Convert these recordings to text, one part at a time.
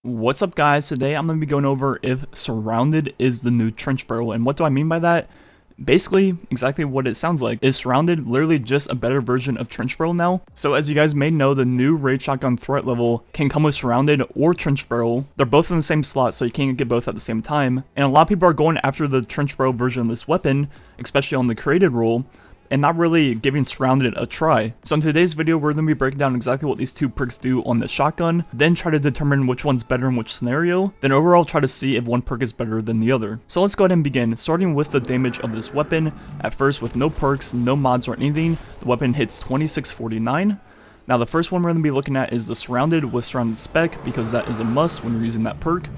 What's up guys, today I'm going to be going over if Surrounded is the new trench barrel, and what do I mean by that? Basically, exactly what it sounds like. Is Surrounded literally just a better version of trench barrel now? So as you guys may know, the new raid shotgun threat level can come with Surrounded or trench barrel. They're both in the same slot, so you can't get both at the same time. And a lot of people are going after the trench barrel version of this weapon, especially on the created role, and not really giving Surrounded a try. So in today's video, we're going to be breaking down exactly what these two perks do on the shotgun, then try to determine which one's better in which scenario, then overall try to see if one perk is better than the other. So let's go ahead and begin, starting with the damage of this weapon. At first, with no perks, no mods or anything, the weapon hits 2649. Now the first one we're going to be looking at is the Surrounded with Surrounding Spec, because that is a must when you're using that perk.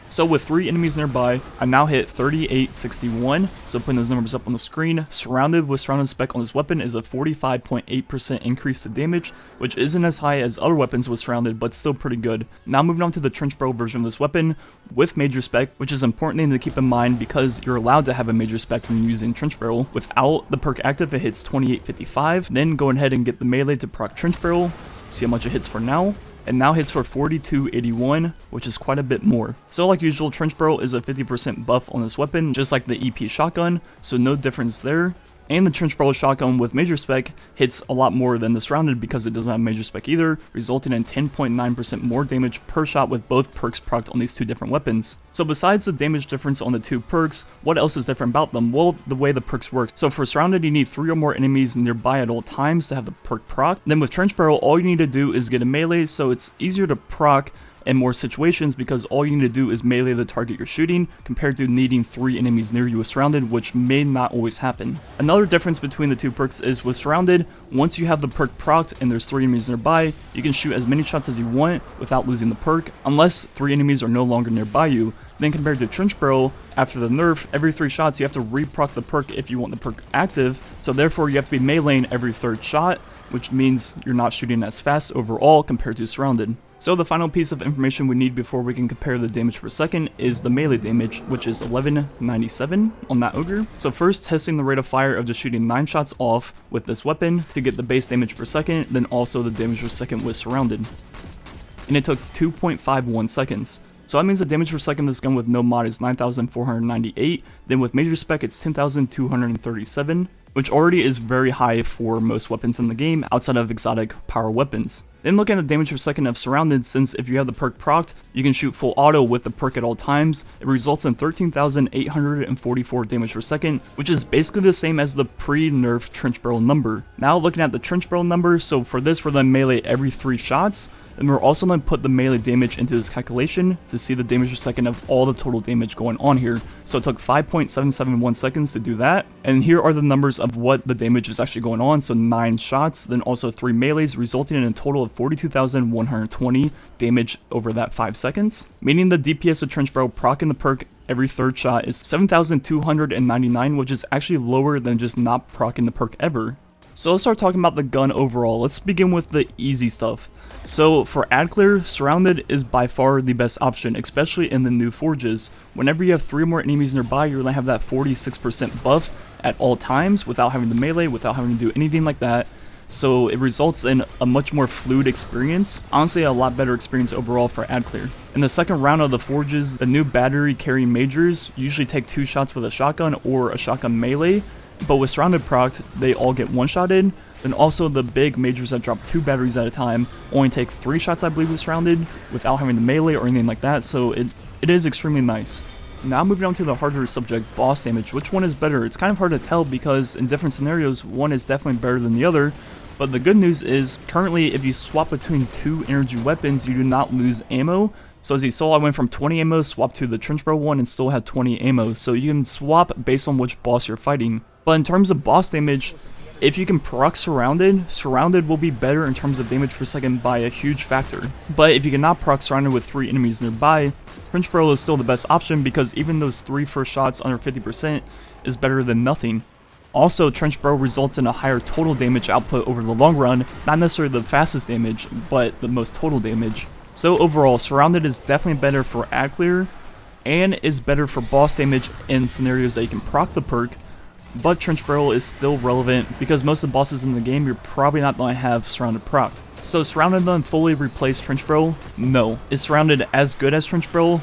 So with 3 enemies nearby, I now hit 3861, so putting those numbers up on the screen. Surrounded with Surrounded Spec on this weapon is a 45.8% increase to damage, which isn't as high as other weapons with Surrounded, but still pretty good. Now moving on to the trench barrel version of this weapon with Major Spec, which is an important thing to keep in mind because you're allowed to have a Major Spec when using trench barrel. Without the perk active, it hits 2855, then go ahead and get the melee to proc trench barrel, see how much it hits for now. And now hits for 4281, which is quite a bit more. So like usual, trench barrel is a 50% buff on this weapon, just like the EP shotgun, so no difference there. And the trench barrel shotgun with Major Spec hits a lot more than the Surrounded because it doesn't have Major Spec either, resulting in 10.9% more damage per shot with both perks procced on these two different weapons. So besides the damage difference on the two perks, what else is different about them? Well, the way the perks work. So for Surrounded, you need 3 or more enemies nearby at all times to have the perk proc. Then with trench barrel, all you need to do is get a melee, so it's easier to proc in more situations because all you need to do is melee the target you're shooting compared to needing 3 enemies near you with Surrounded, which may not always happen. Another difference between the two perks is with Surrounded, once you have the perk procced and there's 3 enemies nearby, you can shoot as many shots as you want without losing the perk, unless 3 enemies are no longer nearby you. Then compared to trench barrel, after the nerf, every 3 shots you have to re-proc the perk if you want the perk active, so therefore you have to be meleeing every 3rd shot, which means you're not shooting as fast overall compared to Surrounded. So the final piece of information we need before we can compare the damage per second is the melee damage, which is 1197 on that ogre. So first, testing the rate of fire of just shooting 9 shots off with this weapon to get the base damage per second, then also the damage per second with Surrounded. And it took 2.51 seconds. So that means the damage per second of this gun with no mod is 9,498, then with Major Spec it's 10,237, which already is very high for most weapons in the game outside of exotic power weapons. Then looking at the damage per second of Surrounded, since if you have the perk procced, you can shoot full auto with the perk at all times, it results in 13,844 damage per second, which is basically the same as the pre-nerf trench barrel number. Now looking at the trench barrel number, so for this we're going to melee every 3 shots, and we're also going to put the melee damage into this calculation to see the damage per second of all the total damage going on here. So it took 5.771 seconds to do that, and here are the numbers of what the damage is actually going on. So 9 shots, then also 3 melees, resulting in a total of 42,120 damage over that 5 seconds, meaning the DPS of trench barrel proccing the perk every 3rd shot is 7,299, which is actually lower than just not proccing the perk ever. So let's start talking about the gun overall. Let's begin with the easy stuff. So for ad clear, Surrounded is by far the best option, especially in the new forges. Whenever you have 3 or more enemies nearby, you're going to have that 46% buff at all times without having to melee, without having to do anything like that. So it results in a much more fluid experience, honestly a lot better experience overall for ad clear. In the second round of the forges, the new battery carrying majors usually take 2 shots with a shotgun or a shotgun melee, but with Surrounded procced, they all get 1-shotted. Then also the big majors that drop 2 batteries at a time only take 3 shots I believe with Surrounded without having to melee or anything like that, so it is extremely nice. Now moving on to the harder subject, boss damage. Which one is better? It's kind of hard to tell because in different scenarios one is definitely better than the other, but the good news is currently if you swap between 2 energy weapons you do not lose ammo. So as you saw, I went from 20 ammo, swapped to the trench barrel one and still had 20 ammo, so you can swap based on which boss you're fighting. But in terms of boss damage, if you can proc Surrounded will be better in terms of damage per second by a huge factor. But if you cannot proc Surrounded with 3 enemies nearby, trench barrel is still the best option because even those 3 first shots under 50% is better than nothing. Also, trench barrel results in a higher total damage output over the long run, not necessarily the fastest damage, but the most total damage. So overall, Surrounded is definitely better for ad clear, and is better for boss damage in scenarios that you can proc the perk, but trench barrel is still relevant because most of the bosses in the game you're probably not going to have Surrounded procced. So Surrounded then fully replaced Trench Bro? No. Is Surrounded as good as Trench Bro?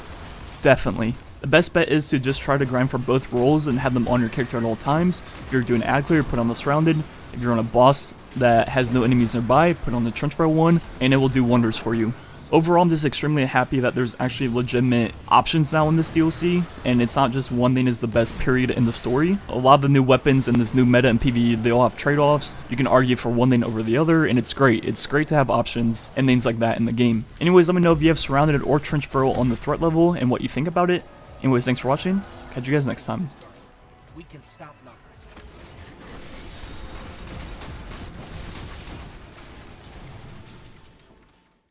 Definitely. The best bet is to just try to grind for both roles and have them on your character at all times. If you're doing ad clear, put on the Surrounded. If you're on a boss that has no enemies nearby, put on the Trench Bro one, and it will do wonders for you. Overall, I'm just extremely happy that there's actually legitimate options now in this DLC, and it's not just one thing is the best period in the story. A lot of the new weapons in this new meta and PvE, they all have trade-offs. You can argue for one thing over the other, and it's great. It's great to have options and things like that in the game. Anyways, let me know if you have Surrounded or Trench Bro on the threat level and what you think about it. Anyways, thanks for watching. Catch you guys next time. We can stop